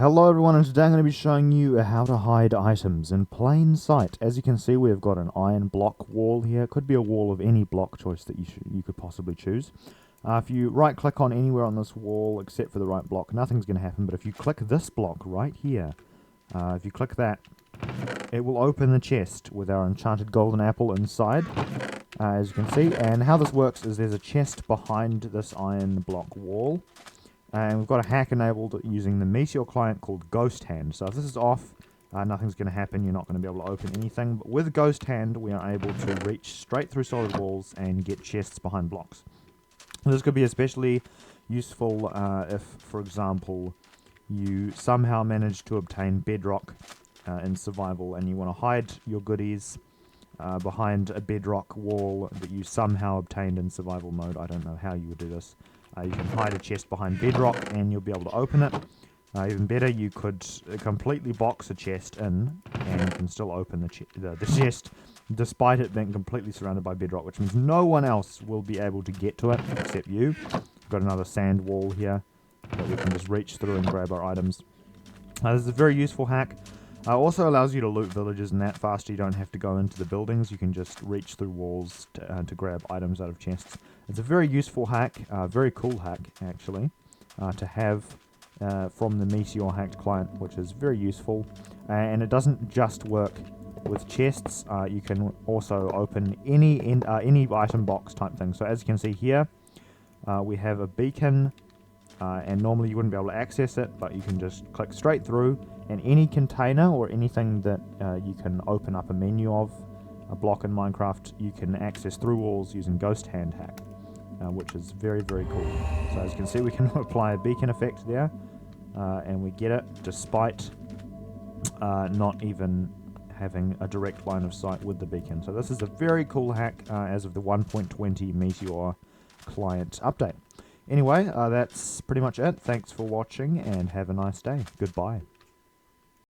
Hello everyone, and today I'm going to be showing you how to hide items in plain sight. As you can see, we've got an iron block wall here. It could be a wall of any block choice that you could possibly choose. If you right click on anywhere on this wall except for the right block, nothing's going to happen. But if you click this block right here, if you click that, it will open the chest with our enchanted golden apple inside, as you can see. And how this works is there's a chest behind this iron block wall. And we've got a hack enabled using the Meteor client called Ghost Hand. So if this is off, nothing's going to happen. You're not going to be able to open anything. But with Ghost Hand, we are able to reach straight through solid walls and get chests behind blocks. This could be especially useful if, for example, you somehow manage to obtain bedrock in survival and you want to hide your goodies behind a bedrock wall that you somehow obtained in survival mode. I don't know how you would do this. You can hide a chest behind bedrock and you'll be able to open it. Even better, you could completely box a chest in and you can still open the chest despite it being completely surrounded by bedrock, which means no one else will be able to get to it except you. We've got another sand wall here that we can just reach through and grab our items. This is a very useful hack. Also allows you to loot villages and that faster. You don't have to go into the buildings. You can just reach through walls to grab items out of chests. It's a very useful hack, very cool hack actually, to have from the Meteor hacked client, which is very useful. And it doesn't just work with chests. You can also open any item box type thing. So as you can see here, we have a beacon. And normally you wouldn't be able to access it, but you can just click straight through, and any container or anything that you can open up a menu of, a block in Minecraft, you can access through walls using Ghost Hand hack, which is very, very cool. So as you can see, we can apply a beacon effect there, and we get it despite not even having a direct line of sight with the beacon. So this is a very cool hack as of the 1.20 Meteor client update. Anyway, that's pretty much it. Thanks for watching and have a nice day. Goodbye.